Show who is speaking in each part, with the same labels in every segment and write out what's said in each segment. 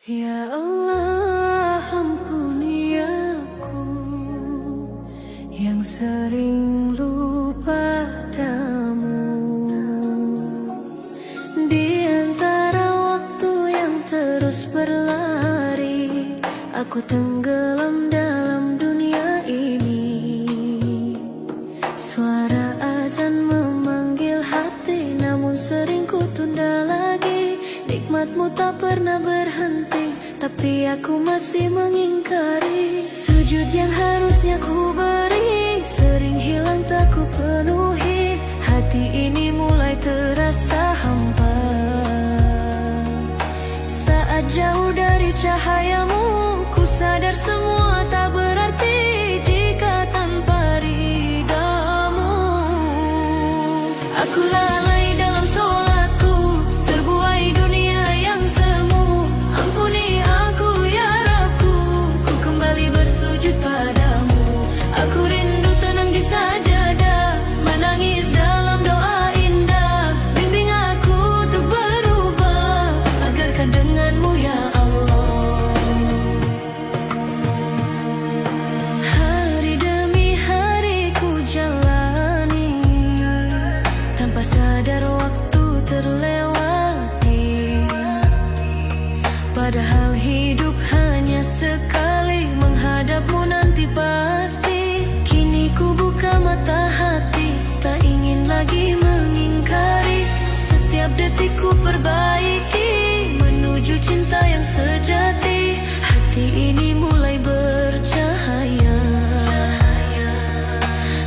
Speaker 1: Ya Allah, ampuni aku yang sering lupa padamu. Di antara waktu yang terus berlari, aku tenggelam dalam dunia ini. Suara azan memanggil hati, namun sering ku tunda lagi. Nikmatmu tak pernah berhenti, tapi aku masih mengingkari. Sujud yang harusnya ku beri, sering hilang tak ku penuhi. Hati ini mulai terasa hampa saat jauh dari cahayamu. Ku sadar semua tak berarti jika tanpa ridamu. Aku lalai dalam sholatku, terbuai dunia yang semu. Ampuni aku ya Rabbku, ku kembali bersujud padamu. Aku rindu tenang di sajadah, menangis dalam doa indah. Bimbing aku untuk berubah, agarkan denganmu ya Allah. Hari demi hari ku jalani, tanpa sadar waktu terlewati. Padahal hidup hanya sekali, menghadapmu nanti pasti. Kini ku buka mata hati, tak ingin lagi mengingkari. Setiap detik ku perbaiki, menuju cinta yang sejati. Hati ini mulai bercahaya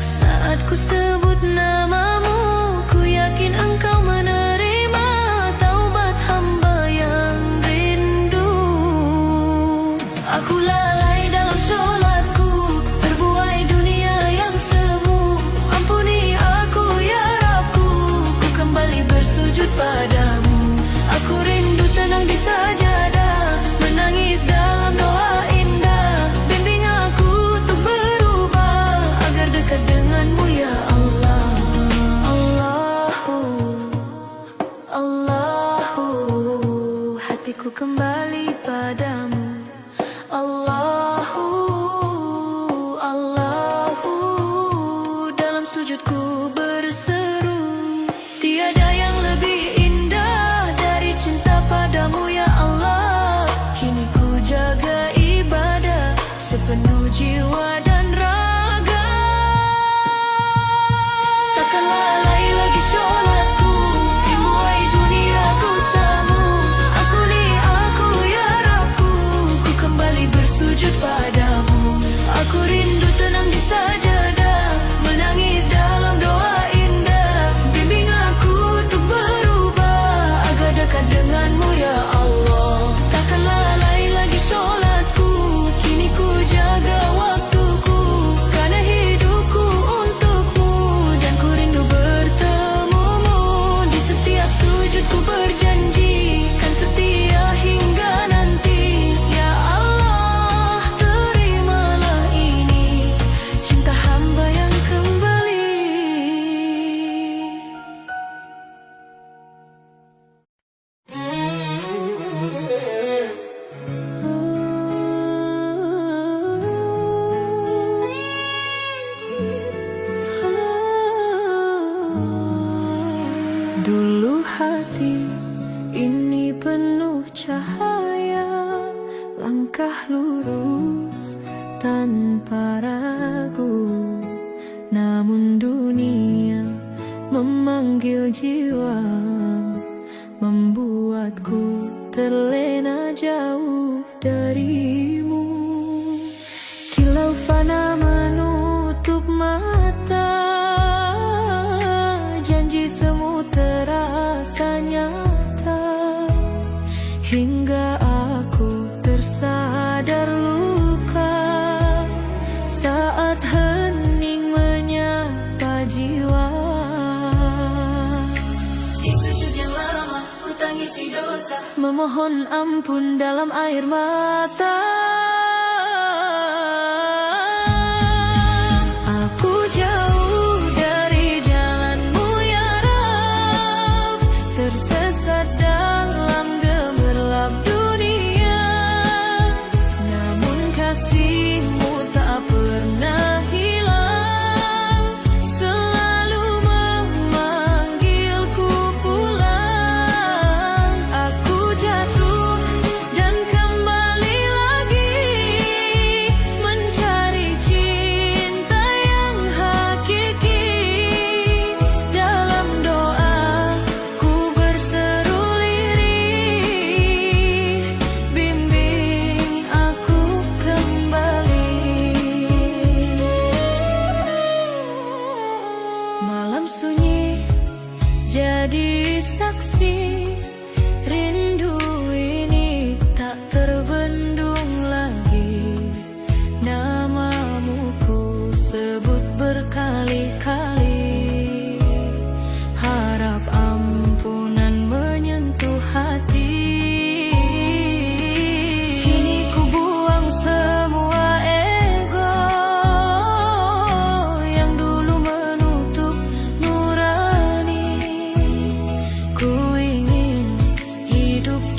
Speaker 1: saat ku sebut namamu. Ku yakin engkau menerima taubat hamba yang rindu. Aku lalai dalam sholatku, terbuai dunia yang semu. Ampuni aku ya Rabbku, ku kembali bersujud padamu. Aku rindu tenang di sajadah, menangis dalam doa indah. Bimbing aku untuk berubah, agar dekat denganmu ya Allah. Allahu, hatiku kembali padamu. Allahu, dalam sujudku berseru. Tiada yang lebih indah dari cinta padamu ya Allah. Kini ku jaga ibadah sepenuh jiwa dan raga. Takkan lalai lagi sholatku, ribuai dunia ku semu. Ampuni aku ya Rabbku, ku kembali bersujud padamu. Aku rindu tenang di sajadah, menangis dalam doa indah. Bimbing aku untuk berubah, agar dekat denganmu ya Allah. Takkan lalai lagi sholatku, kini ku jaga waktuku. Karena hidupku untukmu, dan ku rindu bertemumu. Di setiap sujudku berjanji, kan setia hingga nanti. Ya Allah, terimalah ini, cinta hamba yang kembali. Dulu hati ini penuh cahaya, langkah lurus tanpa ragu. Namun dunia memanggil jiwa, membuatku terlena jauh darimu. Kilau fana menutup mata, janji semu terasa nyata. Hingga aku tersadar luka saat hening menyapa jiwa. Di sujud yang lama ku tangisi dosa, memohon ampun dalam air mata. Aku jauh dari jalanmu ya Rabb, tersesat dalam gemerlap dunia.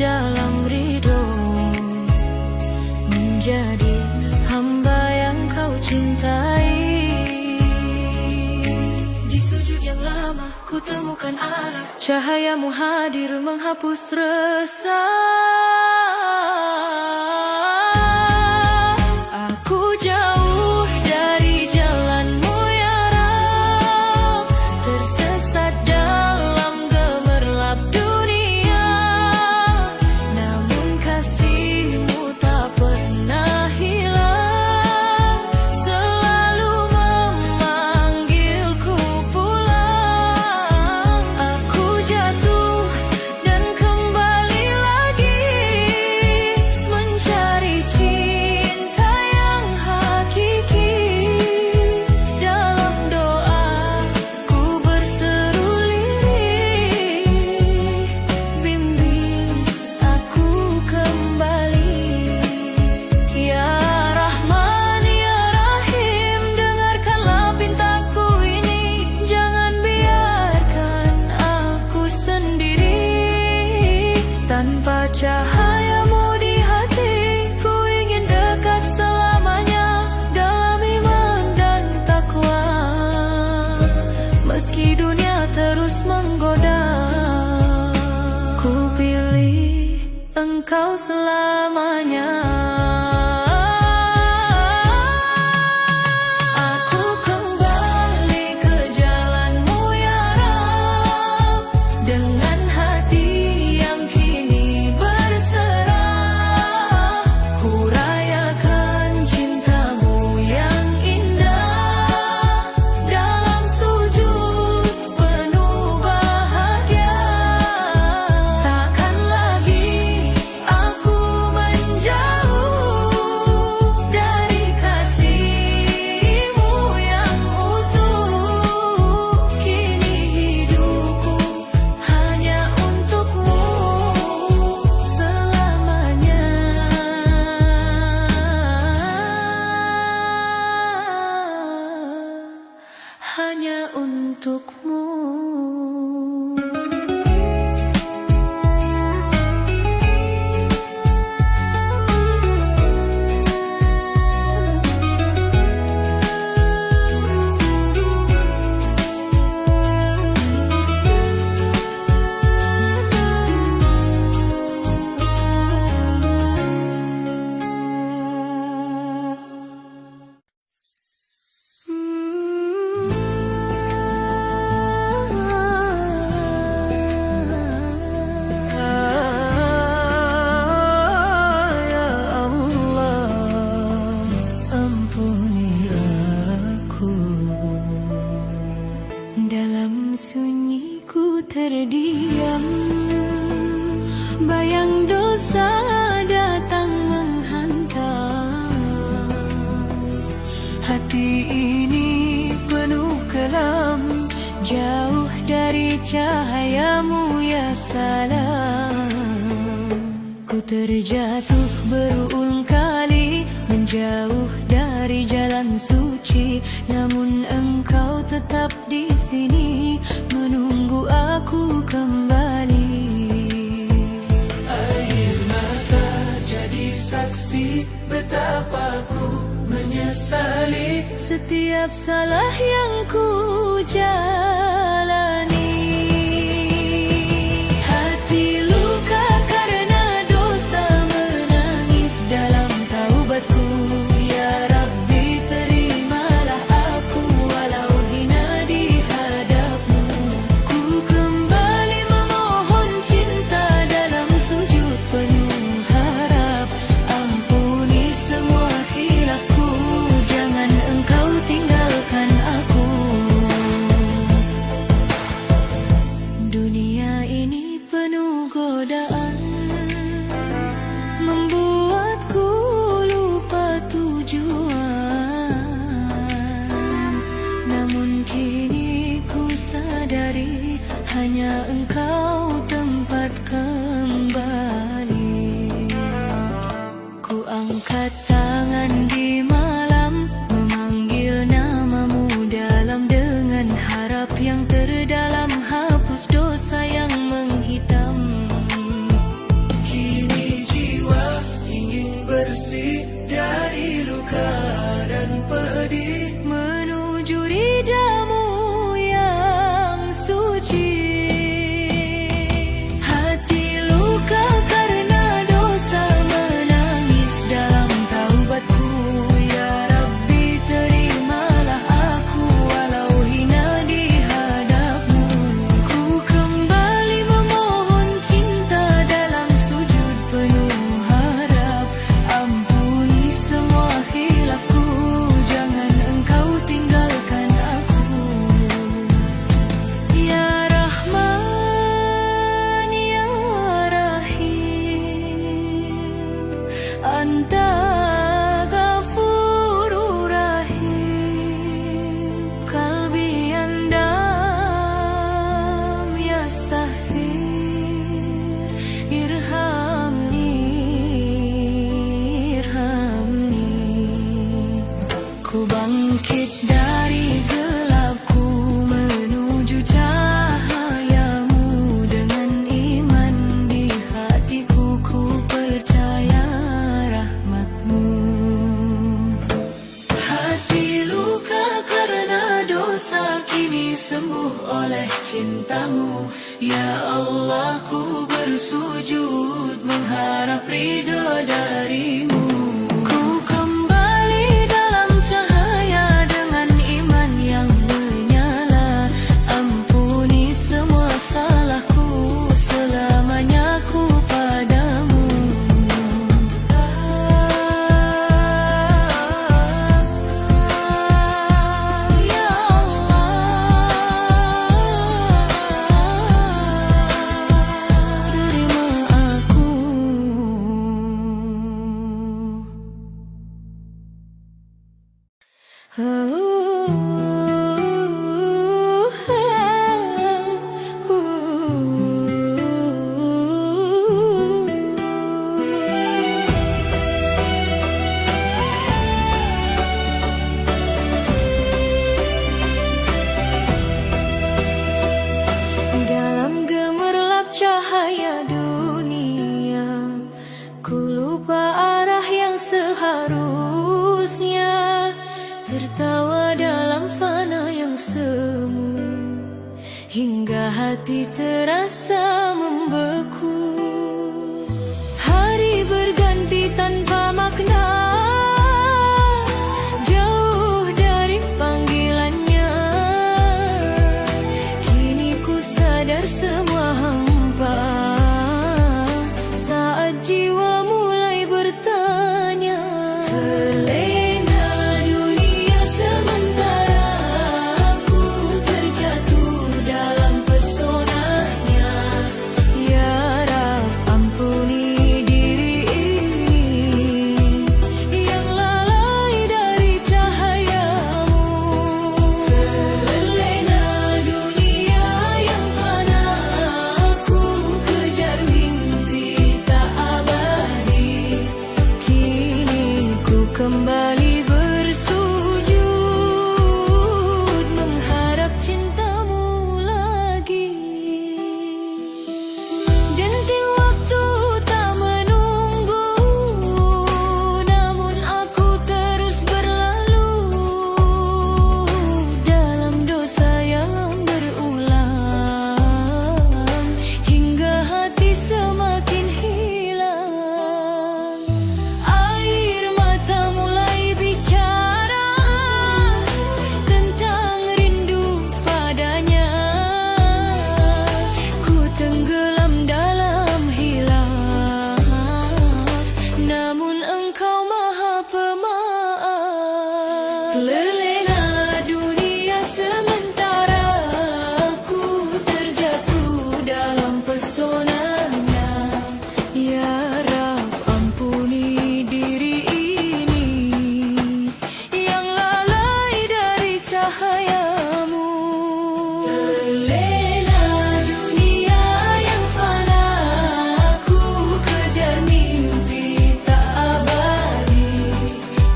Speaker 1: dalam ridho, menjadi hamba yang kau cintai. Di sujud yang lama ku temukan arah, cahayamu hadir menghapus resah. Aku jauh dari jalanmu ya Rab, tersesat dalam gemerlap dunia. Namun kasih-Mu tak pernah hilang, selalu memanggilku pulang. Aku jatuh dan kembali lagi, mencari cinta yang hakiki. Dalam doa ku berseru lirih, bimbing aku kembali. Ya Rahman ya Rahim, dengarkanlah pintaku ini. Jangan biarkan aku sendiri tanpa cahayamu di hati. Ku ingin dekat selamanya dalam iman dan takwa, meski dunia terus menggoda. Ku pilih Engkau selamanya. Aku kembali ke jalan-Mu ya Rab, dengan hati yang kini berserah. Ku rayakan cinta-Mu yang indah, dalam sujud penuh bahagia. Takkan lagi aku menjauh dari kasih-Mu yang utuh. Kini hidupku hanya untuk-Mu selamanya. Hanya untuk-Mu. Ya Allah, ampuni aku. Dalam sunyi ku terdiam, bayang dosa datang menghantam. Hati ini penuh kelam, jauh dari cahayamu ya salam. Ku terjatuh berulang kali, menjauh dari jalan suci. Namun Engkau tetap di sini, menunggu aku kembali. Air mata jadi saksi betapa ku menyesali setiap salah yang ku jalani. Hati luka karena dosa, menangis dalam taubatku. Ya Rabbi, terimalah aku walau hina di hadap-Mu. Ku kembali memohon cinta dalam sujud penuh harap. Ampuni semua khilafku, jangan Engkau tinggalkan aku. Dunia ini penuh godaan, membuatku lupa tujuan. Namun kini ku sadari, hanya Engkau tempat kembali. Ku angkat tangan di malam, memanggil nama-Mu dalam, dengan harap yang terdalam hapus dosa yang menghitam. cintamu. Ya Allah, ku bersujud mengharap ridho darimu. Ku kembali dalam cahaya dengan iman yang menyala. Ampuni semua salahku, selamanya ku padamu. Ya Allah, terima aku. Dalam gemerlap cahaya dunia, ku lupa arah yang seharusnya. Tertawa dalam fana yang semu, hingga hati terasa membeku. Hari berganti tanpa makna, jauh dari panggilannya. Kini ku sadar semua hampa, saat jiwa mulai bertanya. Terlena dunia sementara, aku terjatuh dalam pesonanya. Ya Rab, ampuni diri ini yang lalai dari cahayamu. Terlena dunia yang fana, aku kejar mimpi tak abadi. Kini ku kembali bersujud mengharap cintamu lagi. Denting waktu tak menunggu, namun aku terus berlalu dalam dosa yang berulang, hingga hati semakin hilang. Air mata mulai bicara tentang rindu padanya. Ku tenggelam dalam hilaf, namun Engkau Maha Pemaaf. Terlena dunia sementara, aku terjatuh dalam pesonanya. Ya Rab, ampuni diri ini yang lalai dari cahayamu. Terlena dunia yang fana, aku kejar mimpi tak abadi.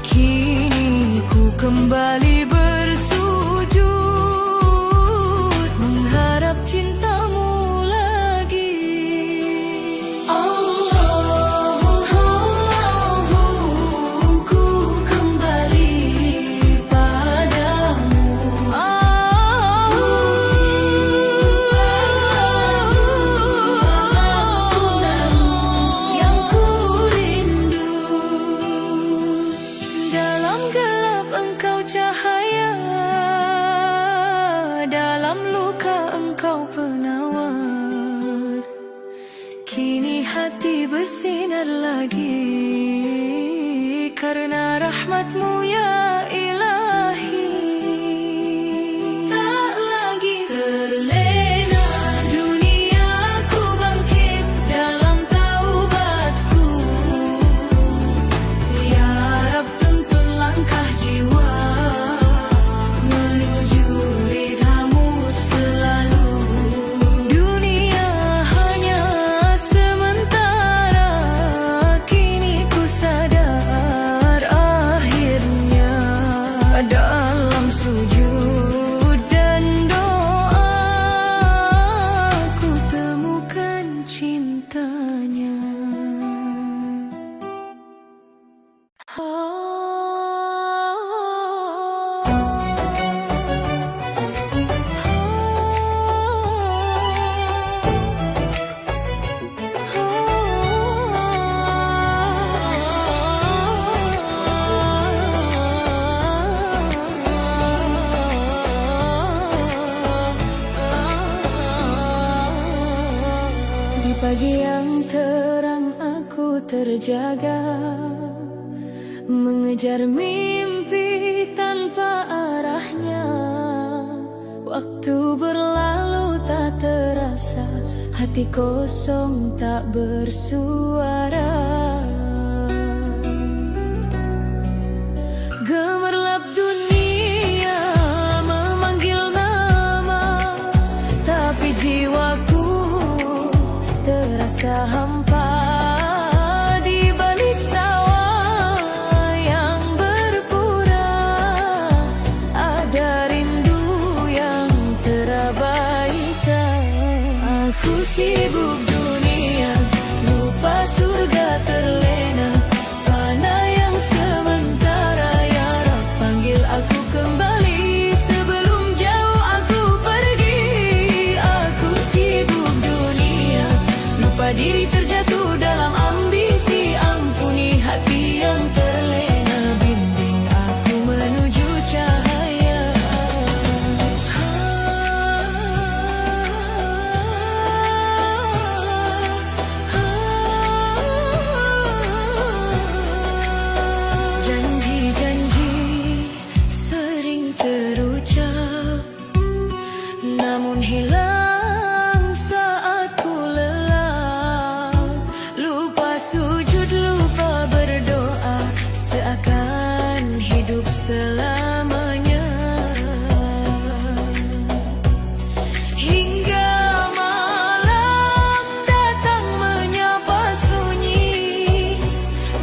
Speaker 1: Kini ku kembali bersujud mengharap cintamu lagi. Ku kembali padamu. Yang ku rindu, dalam gelap Engkau cahaya, dalam luka Engkau penawar. Kini hati bersinar lagi karena rahmat-Mu ya Ilahi. Tak lagi terlena dunia, ku bangkit dalam taubatku. Ya Rab, tuntun langkah jiwa menuju ridha-Mu selalu. Dunia hanya sementara, kini ku sadar akhirnya. terjaga, mengejar mimpi tanpa arahnya. Waktu berlalu tak terasa, hati kosong tak bersuara. Gemerlap dunia memanggil nama, tapi jiwaku terasa hampa. Di balik tawa yang berpura, ada rindu yang terabaikan. Aku sibuk dunia, lupa surga terlena, fana yang sementara. Ya Rab, panggil aku kembali sebelum jauh aku pergi. Aku sibuk dunia, lupa diri terjatuh dalam ambisi. Ampuni hati yang terlena, bimbing aku menuju cahaya. Janji-janji sering terucap, namun hilang saat ku lelap. Lupa sujud, lupa berdoa, seakan hidup selamanya. Hingga malam datang menyapa sunyi,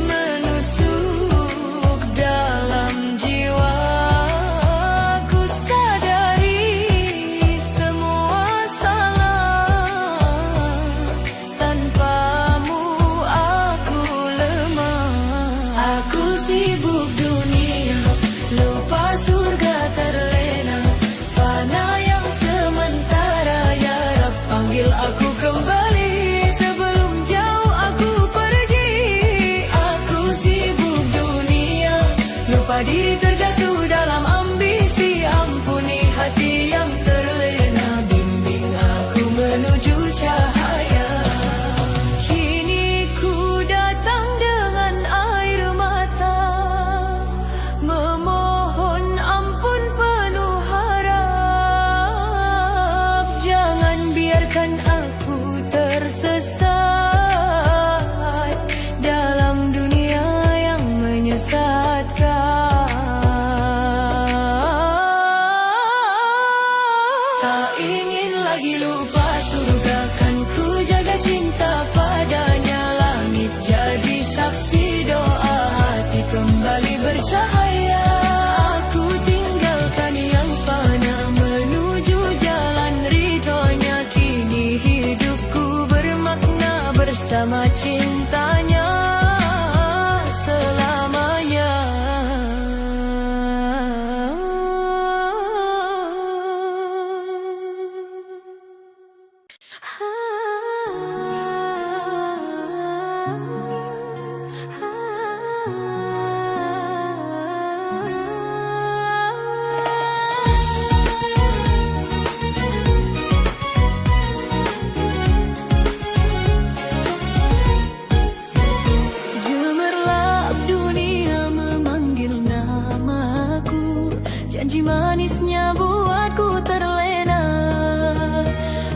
Speaker 1: menusuk dalam jiwa. Ku sadari semua salah, tanpamu aku lemah. Aku sibuk dunia, lupa surga terlena, fana yang sementara. Ya Rab, panggil aku kembali sebelum jauh aku pergi. Aku sibuk dunia, lupa diri terjatuh dalam ambisi. Ampuni hati yang terlena, bimbing aku menuju cahaya. Kini ku datang dengan air mata, memohon ampun penuh harap. Jangan biarkan aku tersesat dalam dunia yang menyesatkan. Tak ingin lagi lupa surga, kan ku jaga cinta padanya. Langit jadi saksi, doa hati kembali bercahaya. Aku tinggalkan yang fana, menuju jalan ridhonya. Kini hidupku bermakna bersama cintanya selamanya. Gemerlap dunia memanggil namaku, janji manisnya buatku terlena.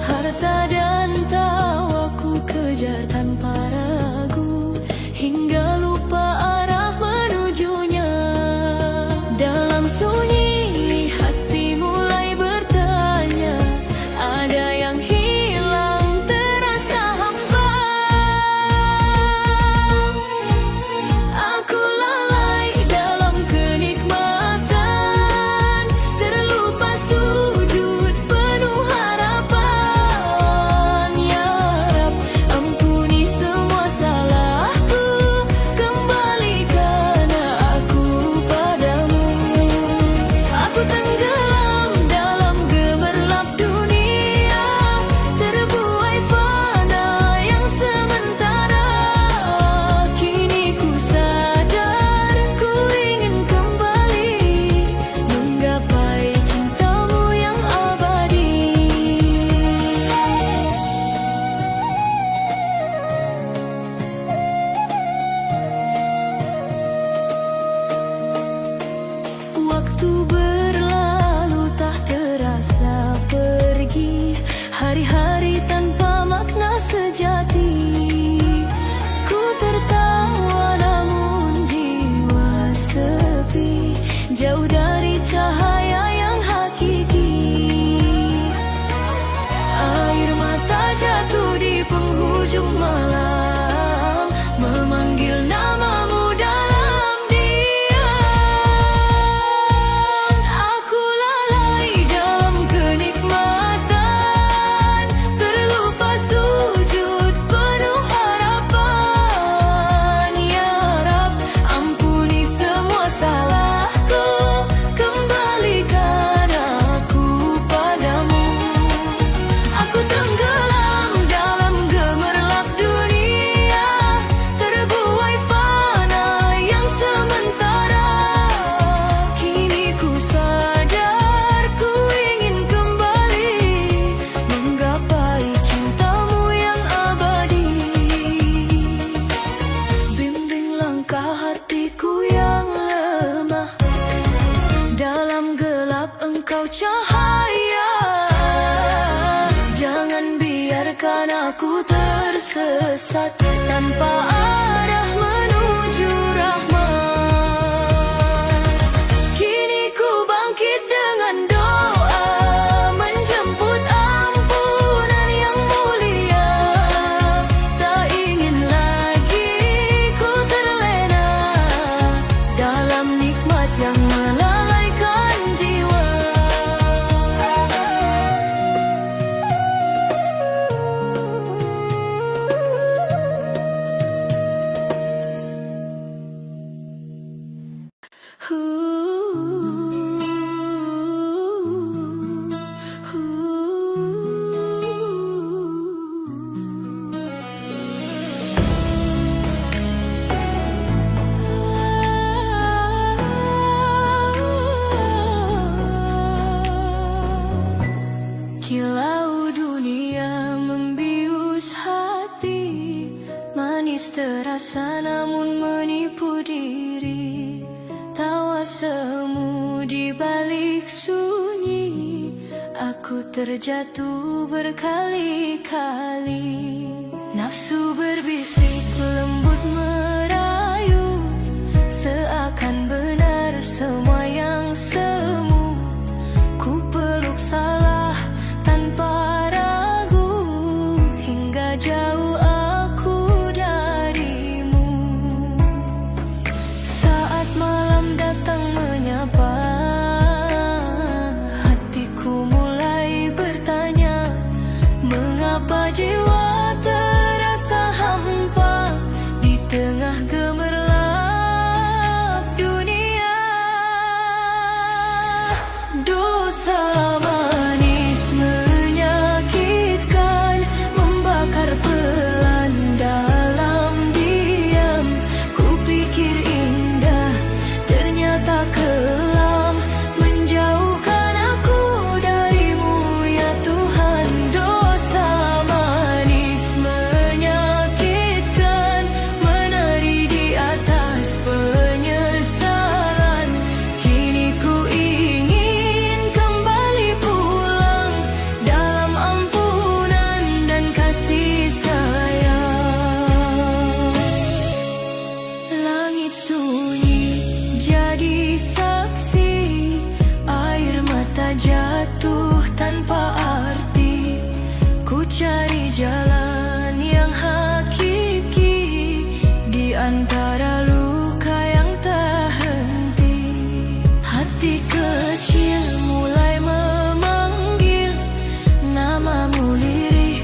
Speaker 1: Harta dan tawaku kejar tanpa ragu, hingga lupa arah menujunya. Dalam sunyi hati mulai bertanya, ada yang hilang terasa hampa. Aku lalai dalam kenikmatan, terlupa sujud penuh harapan. Ya Rab, ampuni semua salahku, kau cahaya. Jangan biarkan aku tersesat tanpa arah menuju rahmat. Kini ku bangkit dengan doa, menjemput ampunan yang mulia. Tak ingin lagi ku terlena dalam nikmat yang melalaikan jiwa. Kilau dunia membius hati, manis terasa namun menipu diri. Tawa semu di balik sunyi, aku terjatuh berkali-kali. Nafsu berbisik lembut merayu, seakan benar semua yang semu. Ku peluk salah tanpa ragu, hingga jauh aku darimu. Saat malam datang menyapa, hatiku mulai bertanya, mengapa jiwa terasa hampa di tengah gemerlap dunia. Dosa manis menyakitkan, membakar pelan dalam diam. Ku pikir indah, ternyata kelam, menjauhkan aku darimu ya Tuhan. Dosa manis menyakitkan, menari di atas penyesalan. Kini ku ingin kembali pulang dalam ampunan dan kasih sayang. Langit sunyi jadi saksi, air mata jatuh tanpa arti. Ku cari jalan yang hakiki di antara luka yang tak henti. Hati kecil mulai memanggil namamu lirih,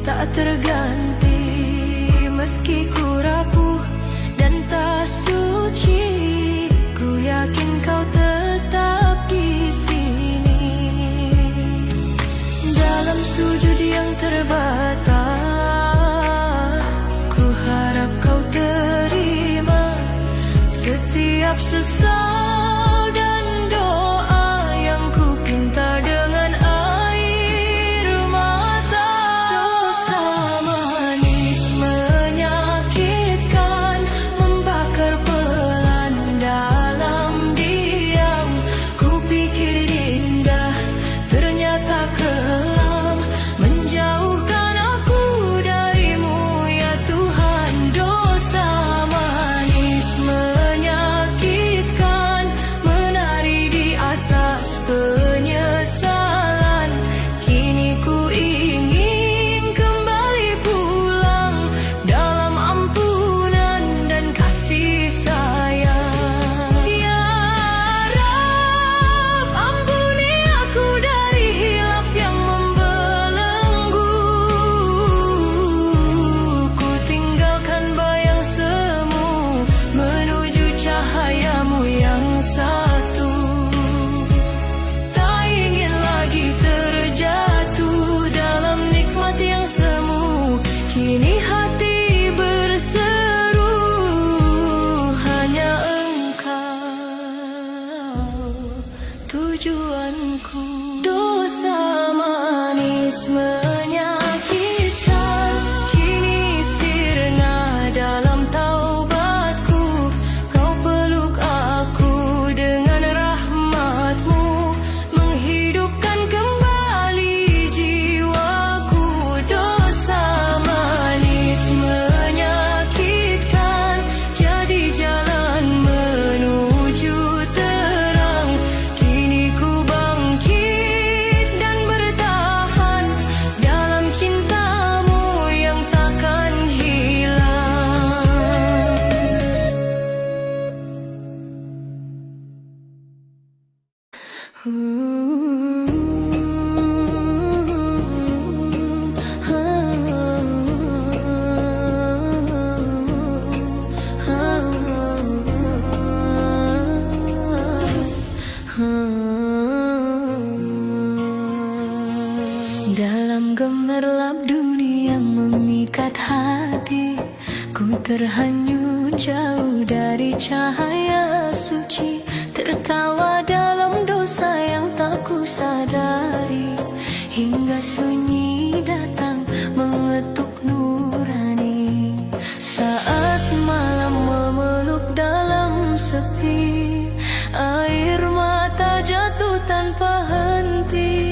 Speaker 1: tak terganti. Meski ku rapuh dan tak suci, ku yakin kau tetap di sini. Dalam sujud yang terbata, ku harap kau terima setiap sesal dan doa yang ku pinta dengan air mata. Dosa manis menyakitkan, membakar pelan dalam diam. Ku pikir indah, ternyata kelam, menjauhkan aku darimu ya Tuhan. Dosa manis menyakitkan, Dalam gemerlap dunia yang memikat hati, ku terhanyut jauh dari cahaya suci, tertawa dalam dosa yang tak ku sadari, hingga sunyi datang mengetuk nurani. Saat malam memeluk dalam sepi, air mata jatuh tanpa henti.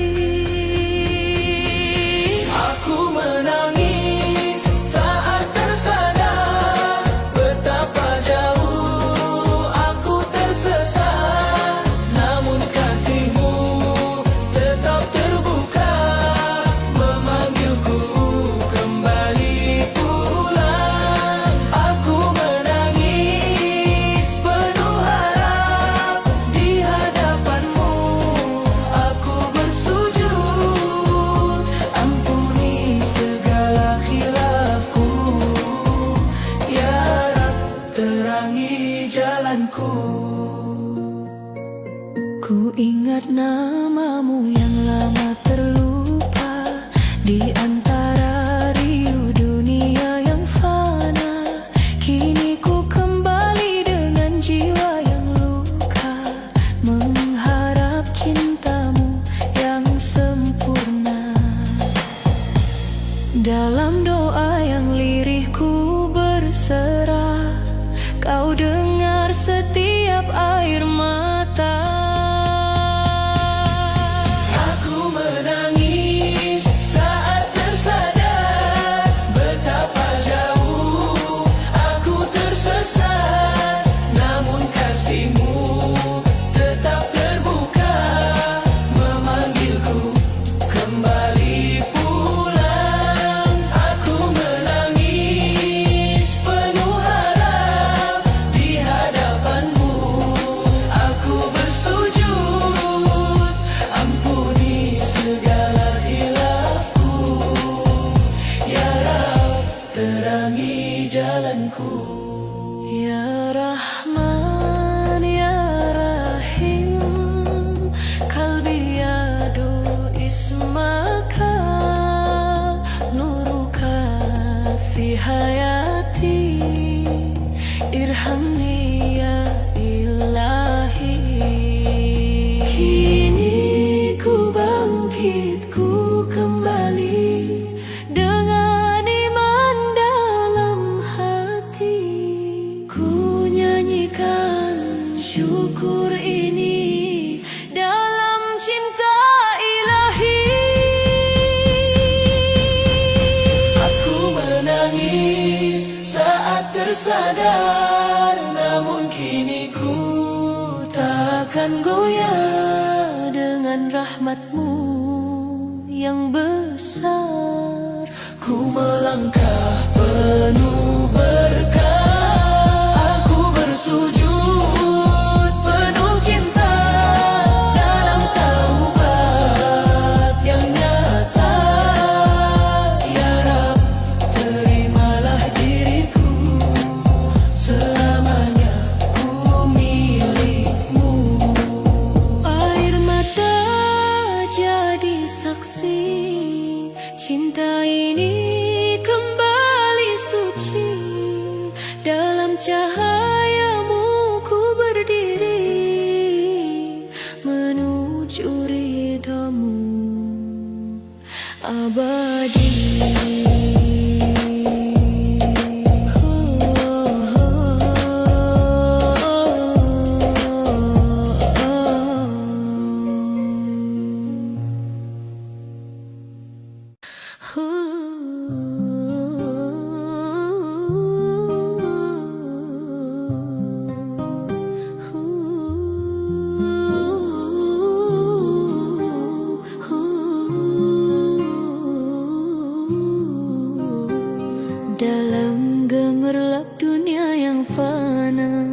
Speaker 2: Aku menangis saat tersadar betapa jauh aku tersesat, namun kasih-Mu tetap terbuka, memanggilku kembali pulang. Aku menangis penuh harap di hadapan-Mu, aku bersujud, ampuni segala khilafku, ya Rab, terangi jalanku.
Speaker 1: Ku ingat nama-Mu yang lama terlupa di antara riuh dunia yang fana. Kini ku kembali dengan jiwa yang luka, mengharap cinta-Mu yang sempurna. Dalam doa yang lirih ku berserah, Kau dengar setiap air mata.
Speaker 2: Aku menangis saat tersadar betapa jauh aku tersesat, namun kasih-Mu tetap terbuka, memanggilku kembali pulang. Aku menangis penuh harap di hadapan-Mu, aku bersujud, ampuni segala khilafku, ya Rab, terangi jalanku.
Speaker 1: Ya Rahman, Ya Rahim, kalbi yadu ismaka, nuruka fi hayati, irhamni ya ilahi. Kini ku bangkit, ku kembali dengan iman dalam hati. Ku nyanyikan syukur ini dalam cinta ilahi.
Speaker 2: Aku menangis saat tersadar, namun kini ku takkan goyah dengan rahmat-Mu yang besar. Ku melangkah penuh berkah, aku bersujud penuh cinta dalam taubat yang nyata. Ya Rab, terimalah diriku, selamanya ku milik-Mu.
Speaker 1: Air mata jadi saksi, cinta ini kembali suci. Dalam cahaya-Mu ku berdiri, menuju ridha-Mu abadi. Dalam gemerlap dunia yang fana,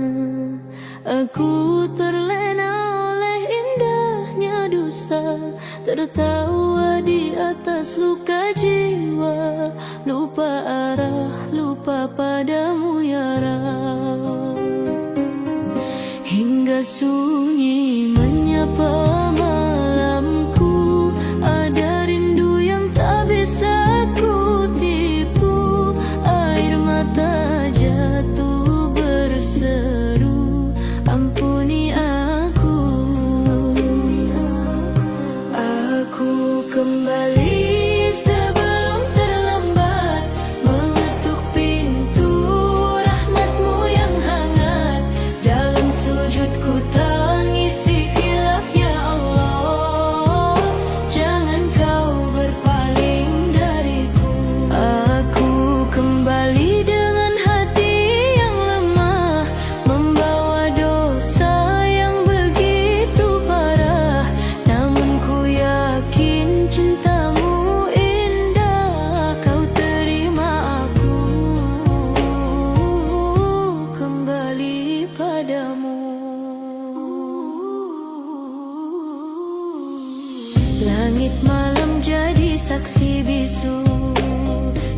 Speaker 1: aku terlena oleh indahnya tertawa di atas luka jiwa, lupa arah, lupa padamu ya Rab. Hingga sunyi menyapa malamku, ada rindu yang tak bisa ku tipu. Air mata jatuh berseru, ampuni aku. Aku kembali sebelum terlambat, mengetuk pintu rahmatmu yang hangat. Dalam sujudku tangisi khilaf ya Allah, jangan kau berpaling dariku. Aku kembali dengan hati yang lemah, membawa dosa yang begitu parah. Namun ku yakin cintamu indah, kau terima aku kembali padamu. Langit malam jadi saksi bisu,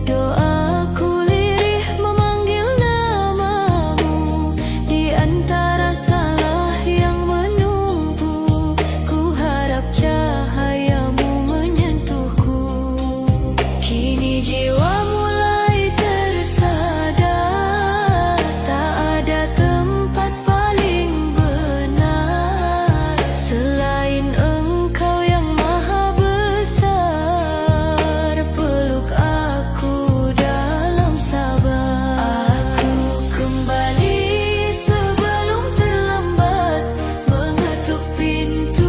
Speaker 1: doaku lirih memanggil namamu. Di antara salah yang menumpuk, ku harap cahayamu menyentuhku. Kini jiwa mulai tersadar, tak ada tempat paling benar selain Engkau yang maha besar. Peluk aku dalam sabar. Aku kembali sebelum terlambat, mengetuk pintu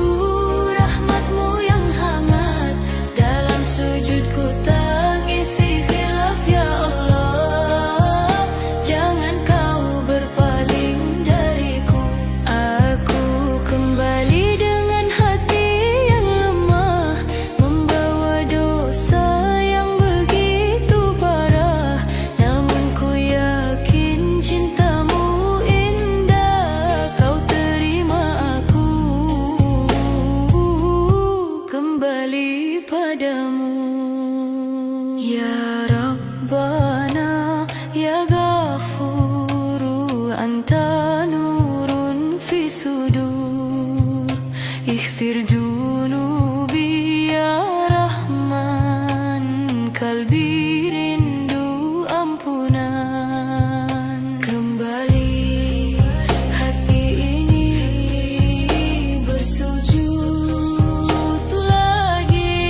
Speaker 1: rahmatmu yang hangat. Dalam sujudku tangisi khilaf ya Allah, jangan kau berpaling dariku. Aku kembali dengan hati yang lemah, membawa dosa yang begitu parah. Namun ku yakin cintamu indah, kau terima aku kembali padamu. Ya Rabbana ya Ghafuru, anta nurun fi sudur, ighfir junubi ya Rahman, kalbi rindu ampunan. Kembali hati ini bersujud lagi,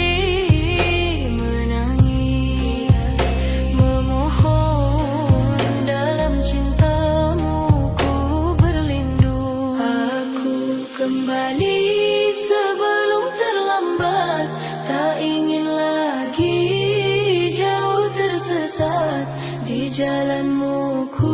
Speaker 1: menangis memohon dalam cintamu ku berlindung. Aku kembali sebelum terlambat, tak ingin lagi jauh tersesat. Di jalanmu ku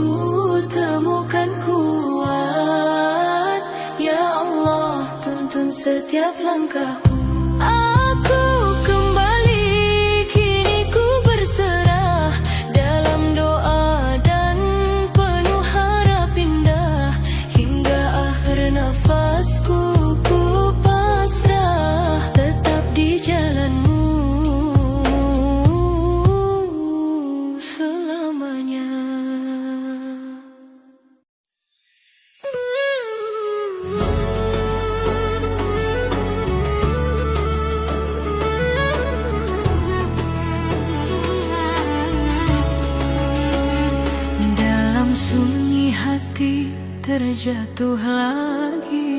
Speaker 1: temukan kuat, ya Allah tuntun setiap langkahku. Aku kembali, kini ku berserah dalam doa dan penuh harap indah. Hingga akhir nafasku ku pasrah, tetap di jalanmu selamanya. Dalam sunyi hati terjatuh lagi,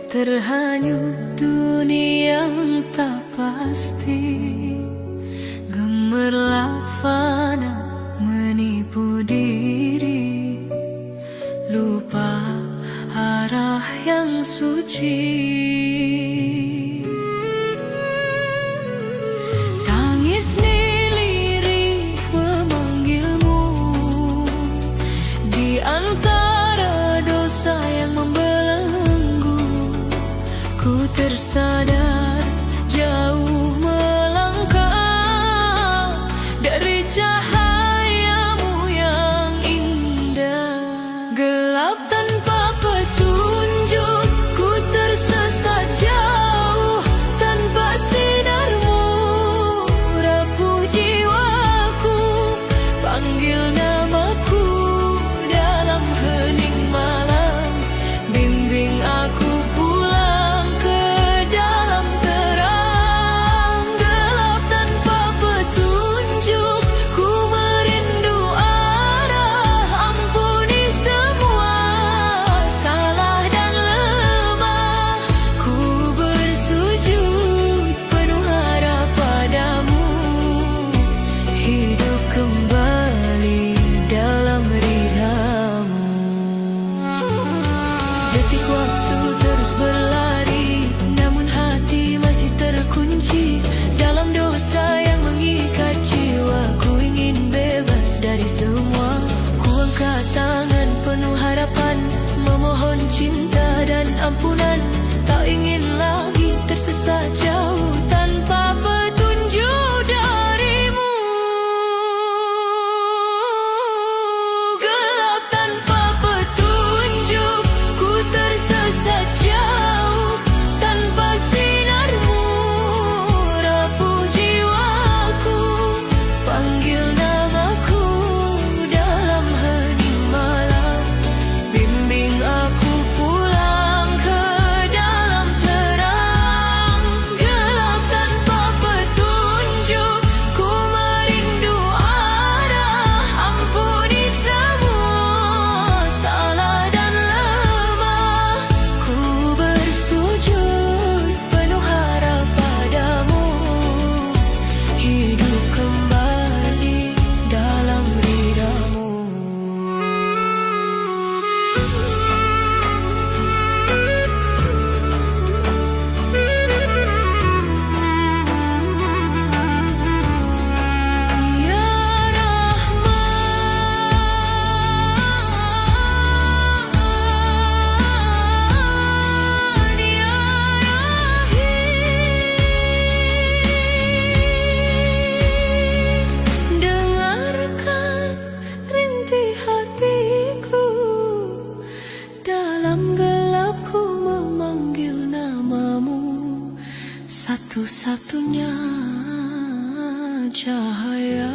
Speaker 1: terhanyut dunia yang tak pasti. Gemerlap fana menipu diri, lupa arah yang suci. Tangis nilirih memanggilmu di antara dosa yang membelenggu. Ku tersadar jauh melangkah dari cahayamu yang indah. Gelap tanpa petunjuk, ku tersesat jauh tanpa ampunan. Tak ingin lagi tersesat jauh tanpa petunjuk darimu. Gelap tanpa petunjuk, ku tersesat jauh tanpa sinarmu. Rapuh jiwaku, panggil namaku dalam hening malam. Bimbing aku pulang ke dalam terang. Gelap tanpa petunjuk, ku merindu arah. Ampuni semua salah dan lemah. Ku bersujud penuh harap padamu. Hidup kembali dalam ridhamu. Ya Rahman, Ya Rahim, dengarkan rintih hatiku. Dalam gelapku memanggil namamu, satu-satunya cahaya.